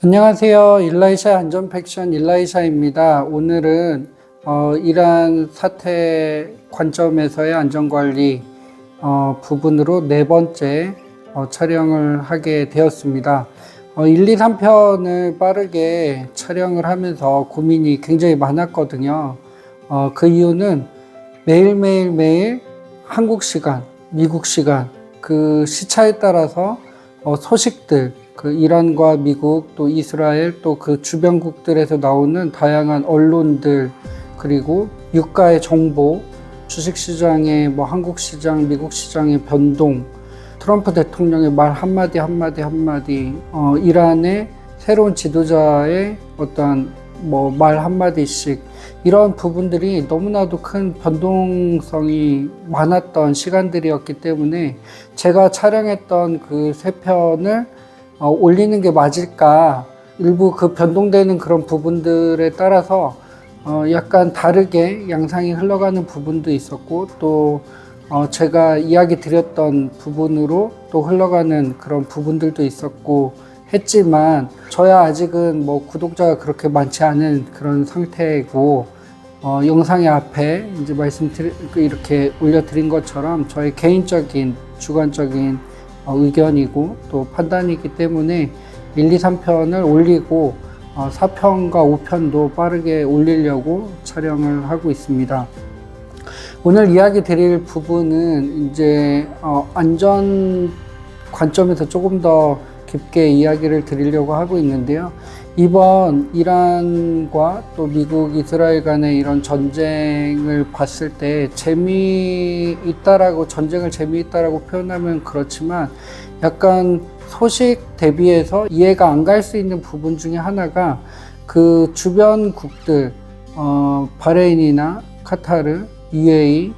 안녕하세요. 일라이샤 안전 팩션 일라이샤입니다. 오늘은 이란 사태 관점에서의 안전관리 부분으로 네 번째 촬영을 하게 되었습니다. 1, 2, 3편을 빠르게 촬영을 하면서 고민이 굉장히 많았거든요. 그 이유는 매일 한국 시간, 미국 시간, 그 시차에 따라서 소식들, 그 이란과 미국 또 이스라엘 또 그 주변국들에서 나오는 다양한 언론들, 그리고 유가의 정보, 주식시장의 한국 시장, 미국 시장의 변동, 트럼프 대통령의 말 한마디 이란의 새로운 지도자의 어떤 말 한마디씩, 이런 부분들이 너무나도 큰 변동성이 많았던 시간들이었기 때문에 제가 촬영했던 그 세 편을 올리는 게 맞을까, 일부 그 변동되는 그런 부분들에 따라서 약간 다르게 양상이 흘러가는 부분도 있었고, 또 제가 이야기 드렸던 부분으로 또 흘러가는 그런 부분들도 있었고 했지만, 저야 아직은 구독자가 그렇게 많지 않은 그런 상태이고, 영상의 앞에 이제 이렇게 올려드린 것처럼 저의 개인적인 주관적인 의견이고 또 판단이기 때문에 1, 2, 3편을 올리고 4편과 5편도 빠르게 올리려고 촬영을 하고 있습니다. 오늘 이야기 드릴 부분은 이제 안전 관점에서 조금 더 깊게 이야기를 드리려고 하고 있는데요. 이번 이란과 또 미국, 이스라엘 간의 이런 전쟁을 봤을 때 전쟁을 재미있다라고 표현하면 그렇지만, 약간 소식 대비해서 이해가 안 갈 수 있는 부분 중에 하나가 그 주변국들, 바레인이나 카타르, UAE,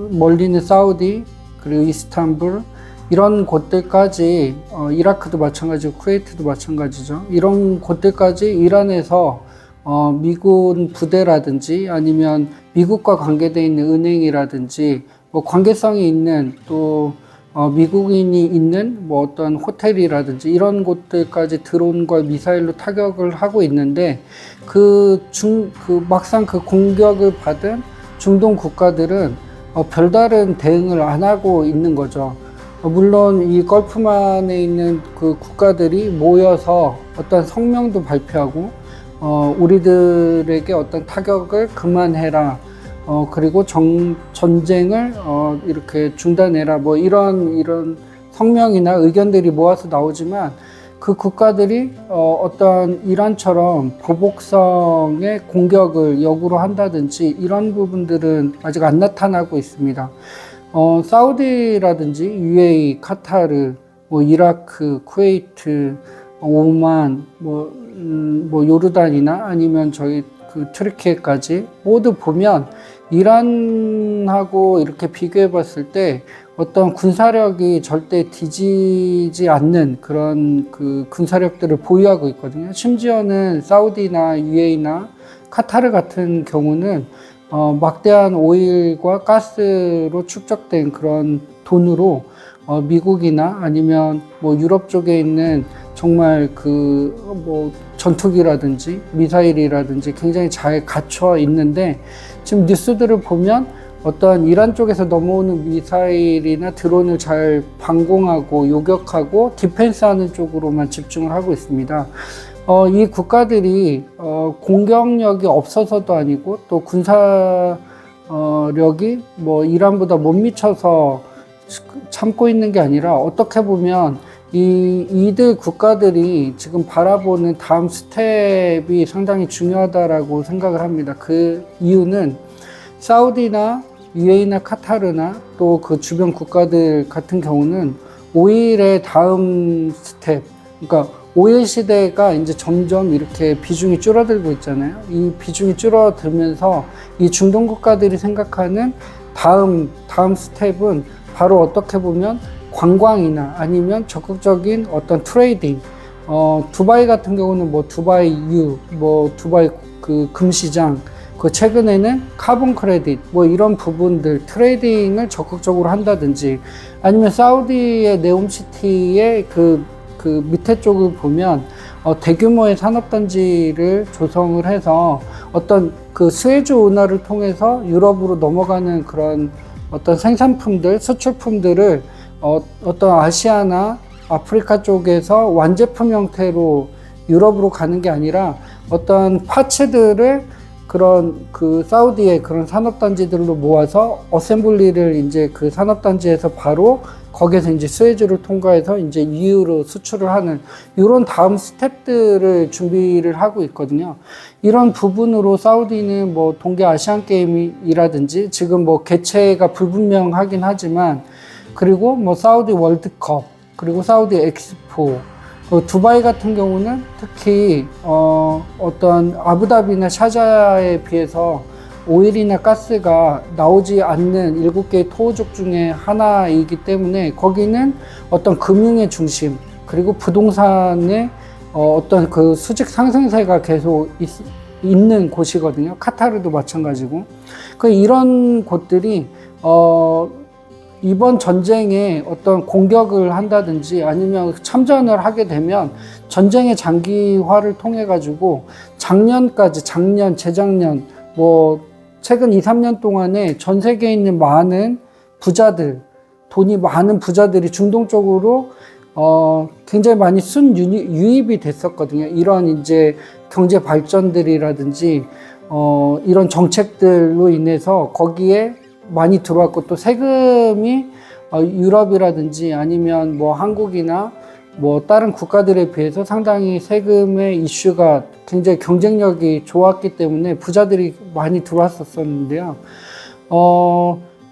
멀리는 사우디, 그리고 이스탄불, 이런 곳들까지, 이라크도 마찬가지고 쿠웨이트도 마찬가지죠. 이런 곳들까지 이란에서 미군 부대라든지 아니면 미국과 관계되어 있는 은행이라든지 관계성이 있는 또 미국인이 있는 어떤 호텔이라든지 이런 곳들까지 드론과 미사일로 타격을 하고 있는데, 막상 그 공격을 받은 중동 국가들은 별다른 대응을 안 하고 있는 거죠. 물론 이 걸프만에 있는 그 국가들이 모여서 어떤 성명도 발표하고 우리들에게 어떤 타격을 그만해라, 그리고 전쟁을 이렇게 중단해라, 이런 성명이나 의견들이 모아서 나오지만, 그 국가들이 어떤 이란처럼 보복성의 공격을 역으로 한다든지 이런 부분들은 아직 안 나타나고 있습니다. 사우디라든지 UAE, 카타르, 이라크, 쿠웨이트, 오만, 요르단이나 아니면 저희 그 튀르키예까지 모두 보면 이란하고 이렇게 비교해 봤을 때 어떤 군사력이 절대 뒤지지 않는 그런 그 군사력들을 보유하고 있거든요. 심지어는 사우디나 UAE나 카타르 같은 경우는 막대한 오일과 가스로 축적된 그런 돈으로 미국이나 아니면 유럽 쪽에 있는 정말 전투기라든지 미사일이라든지 굉장히 잘 갖춰 있는데, 지금 뉴스들을 보면 어떤 이란 쪽에서 넘어오는 미사일이나 드론을 잘 방공하고 요격하고 디펜스하는 쪽으로만 집중을 하고 있습니다. 이 국가들이 공격력이 없어서도 아니고 또 군사력이 이란보다 못 미쳐서 참고 있는 게 아니라, 어떻게 보면 이들 국가들이 지금 바라보는 다음 스텝이 상당히 중요하다라고 생각을 합니다. 그 이유는 사우디나 UAE나 카타르나 또 그 주변 국가들 같은 경우는 오일의 다음 스텝, 그러니까 오일 시대가 이제 점점 이렇게 비중이 줄어들고 있잖아요. 이 비중이 줄어들면서 이 중동 국가들이 생각하는 다음 스텝은 바로 어떻게 보면 관광이나 아니면 적극적인 어떤 트레이딩, 두바이 같은 경우는 두바이 두바이 그 금시장, 그 최근에는 카본 크레딧 이런 부분들 트레이딩을 적극적으로 한다든지, 아니면 사우디의 네옴시티의 그 밑에 쪽을 보면 대규모의 산업단지를 조성을 해서 어떤 그 스웨즈 운하를 통해서 유럽으로 넘어가는 그런 어떤 생산품들, 수출품들을 어떤 아시아나 아프리카 쪽에서 완제품 형태로 유럽으로 가는 게 아니라 어떤 파츠들을 그런 그 사우디의 그런 산업단지들로 모아서 어셈블리를 이제 그 산업단지에서 바로 거기에서 이제 스웨즈를 통과해서 이제 EU로 수출을 하는 이런 다음 스텝들을 준비를 하고 있거든요. 이런 부분으로 사우디는 뭐 동계 아시안 게임이라든지 지금 뭐 개최가 불분명하긴 하지만 그리고 뭐 사우디 월드컵 그리고 사우디 엑스포 두바이 같은 경우는 특히 어떤 아부다비나 샤자에 비해서 오일이나 가스가 나오지 않는 7개의 토호족 중에 하나이기 때문에 거기는 어떤 금융의 중심 그리고 부동산의 어떤 그 수직 상승세가 계속 있는 곳이거든요. 카타르도 마찬가지고. 이런 곳들이 이번 전쟁에 어떤 공격을 한다든지 아니면 참전을 하게 되면 전쟁의 장기화를 통해 가지고 작년, 재작년, 뭐 최근 2, 3년 동안에 전 세계에 있는 많은 부자들, 돈이 많은 부자들이 중동 쪽으로 굉장히 많이 유입이 됐었거든요. 이런 이제 경제 발전들이라든지 이런 정책들로 인해서 거기에 많이 들어왔고 또 세금이 유럽이라든지 아니면 뭐 한국이나 뭐 다른 국가들에 비해서 상당히 세금의 이슈가 굉장히 경쟁력이 좋았기 때문에 부자들이 많이 들어왔었는데요.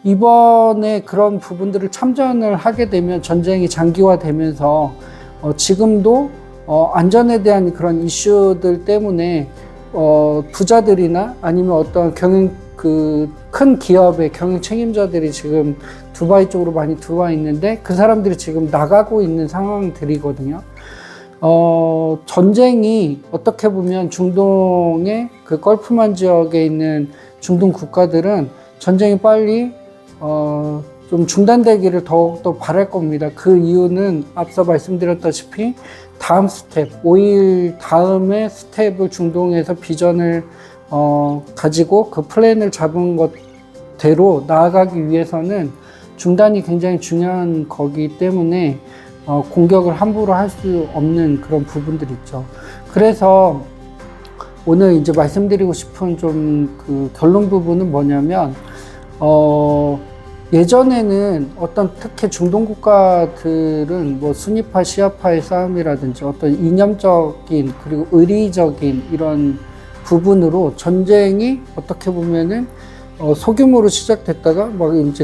이번에 그런 부분들을 참전을 하게 되면 전쟁이 장기화되면서 지금도 안전에 대한 그런 이슈들 때문에 부자들이나 아니면 어떤 큰 기업의 경영 책임자들이 지금 두바이 쪽으로 많이 들어와 있는데 그 사람들이 지금 나가고 있는 상황들이거든요. 전쟁이 어떻게 보면 중동의 그 걸프만 지역에 있는 중동 국가들은 전쟁이 빨리 좀 중단되기를 더욱더 바랄 겁니다. 그 이유는 앞서 말씀드렸다시피 다음 스텝, 5일 다음의 스텝을 중동에서 비전을 가지고 그 플랜을 잡은 것대로 나아가기 위해서는 중단이 굉장히 중요한 거기 때문에 공격을 함부로 할 수 없는 그런 부분들이 있죠. 그래서 오늘 이제 말씀드리고 싶은 좀 그 결론 부분은 뭐냐면 예전에는 어떤 특히 중동 국가들은 뭐 순위파 시아파의 싸움이라든지 어떤 이념적인 그리고 의리적인 이런 부분으로 전쟁이 어떻게 보면은 소규모로 시작됐다가 막 이제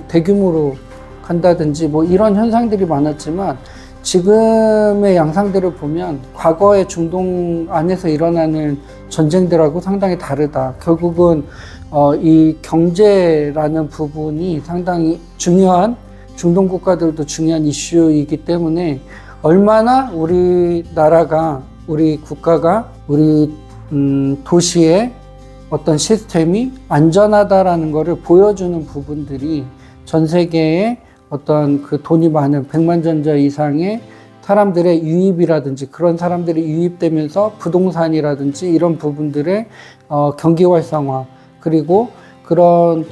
대규모로 간다든지 뭐 이런 현상들이 많았지만 지금의 양상들을 보면 과거의 중동 안에서 일어나는 전쟁들하고 상당히 다르다. 결국은 이 경제라는 부분이 상당히 중요한 중동 국가들도 중요한 이슈이기 때문에 얼마나 우리나라가 우리 국가가 우리 도시의 어떤 시스템이 안전하다라는 것을 보여주는 부분들이 전 세계의 어떤 그 돈이 많은 100만 전자 이상의 사람들의 유입이라든지 그런 사람들이 유입되면서 부동산이라든지 이런 부분들의 경기 활성화 그리고 그런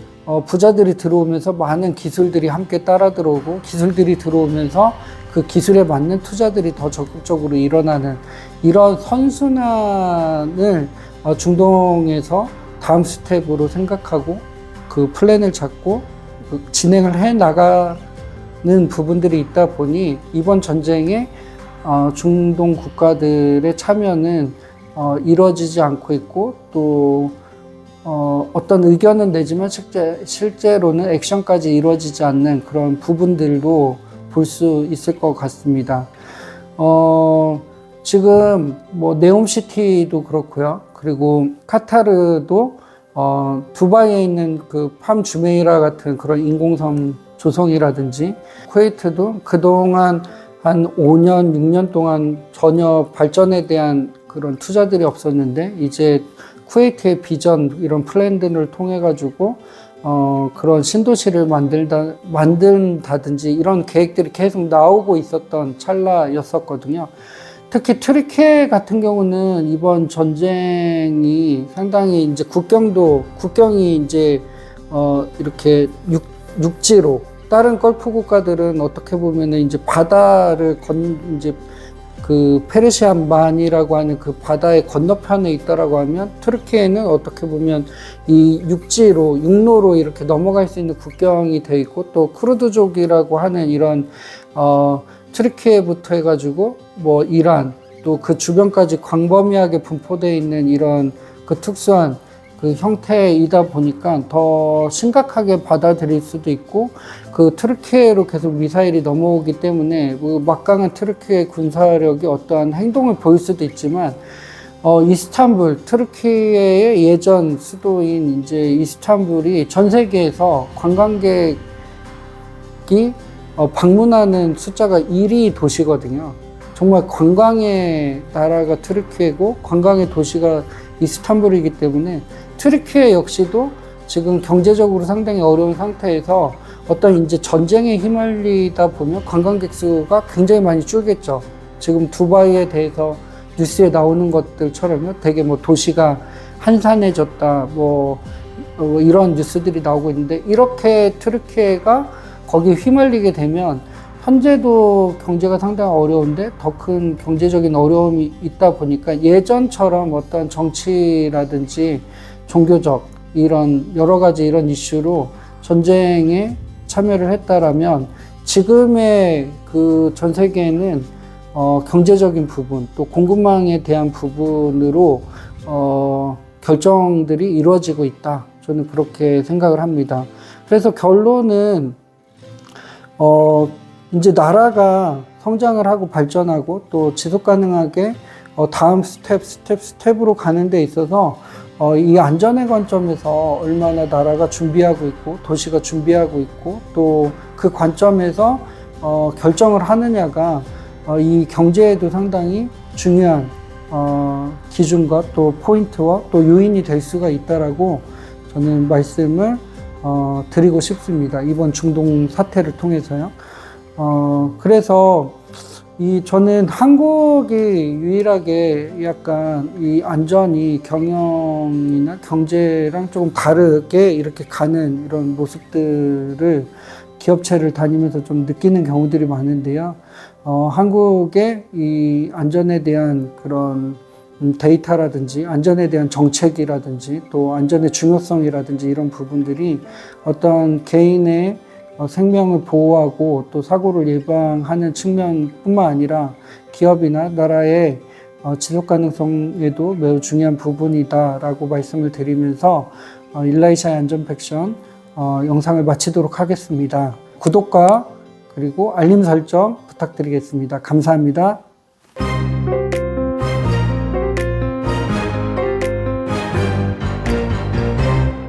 부자들이 들어오면서 많은 기술들이 함께 따라 들어오고 기술들이 들어오면서 그 기술에 맞는 투자들이 더 적극적으로 일어나는 이런 선순환을 중동에서 다음 스텝으로 생각하고 그 플랜을 잡고 진행을 해 나가는 부분들이 있다 보니 이번 전쟁에 중동 국가들의 참여는 이루어지지 않고 있고 또 어떤 의견은 내지만 실제로는 액션까지 이루어지지 않는 그런 부분들도 볼 수 있을 것 같습니다. 지금 뭐 네옴시티도 그렇고요. 그리고 카타르도 두바이에 있는 그 팜 주메이라 같은 그런 인공섬 조성이라든지 쿠웨이트도 그동안 한 5년, 6년 동안 전혀 발전에 대한 그런 투자들이 없었는데 이제 쿠웨이트의 비전 이런 플랜들을 통해 가지고 그런 신도시를 만든다든지 이런 계획들이 계속 나오고 있었던 찰나였었거든요. 특히 튀르키예 같은 경우는 이번 전쟁이 상당히 이제 국경이 이제 이렇게 육지로, 다른 걸프 국가들은 어떻게 보면은 이제 바다를 이제 그 페르시안만이라고 하는 그 바다의 건너편에 있다라고 하면, 튀르키예는 어떻게 보면 이 육로로 이렇게 넘어갈 수 있는 국경이 돼 있고, 또 쿠르드족이라고 하는 이런 튀르키예부터 해가지고 뭐 이란, 또 그 주변까지 광범위하게 분포되어 있는 이런 그 특수한 그 형태이다 보니까 더 심각하게 받아들일 수도 있고, 그 튀르키예로 계속 미사일이 넘어오기 때문에 그 막강한 튀르키예 군사력이 어떠한 행동을 보일 수도 있지만, 이스탄불, 튀르키예의 예전 수도인 이제 이스탄불이 전 세계에서 관광객이 방문하는 숫자가 1위 도시거든요. 정말 관광의 나라가 튀르키예고 관광의 도시가 이스탄불이기 때문에, 튀르키예 역시도 지금 경제적으로 상당히 어려운 상태에서 어떤 이제 전쟁에 휘말리다 보면 관광객 수가 굉장히 많이 줄겠죠. 지금 두바이에 대해서 뉴스에 나오는 것들처럼요, 되게 뭐 도시가 한산해졌다, 뭐 이런 뉴스들이 나오고 있는데, 이렇게 튀르키예가 거기에 휘말리게 되면 현재도 경제가 상당히 어려운데 더 큰 경제적인 어려움이 있다 보니까, 예전처럼 어떤 정치라든지 종교적 이런 여러 가지 이런 이슈로 전쟁에 참여를 했다라면, 지금의 그 전 세계에는 경제적인 부분, 또 공급망에 대한 부분으로 결정들이 이루어지고 있다. 저는 그렇게 생각을 합니다. 그래서 결론은 이제 나라가 성장을 하고 발전하고 또 지속 가능하게 다음 스텝으로 가는 데 있어서 이 안전의 관점에서 얼마나 나라가 준비하고 있고 도시가 준비하고 있고, 또 그 관점에서 결정을 하느냐가 이 경제에도 상당히 중요한 기준과 또 포인트와 또 요인이 될 수가 있다라고 저는 말씀을 드리고 싶습니다. 이번 중동 사태를 통해서요. 그래서 저는 한국이 유일하게 약간 이 안전이 경영이나 경제랑 조금 다르게 이렇게 가는 이런 모습들을 기업체를 다니면서 좀 느끼는 경우들이 많은데요. 한국의 이 안전에 대한 그런 데이터라든지 안전에 대한 정책이라든지 또 안전의 중요성이라든지 이런 부분들이 어떤 개인의 생명을 보호하고 또 사고를 예방하는 측면뿐만 아니라 기업이나 나라의 지속 가능성에도 매우 중요한 부분이다라고 말씀을 드리면서 일라이샤의 안전 팩션 영상을 마치도록 하겠습니다. 구독과 그리고 알림 설정 부탁드리겠습니다. 감사합니다.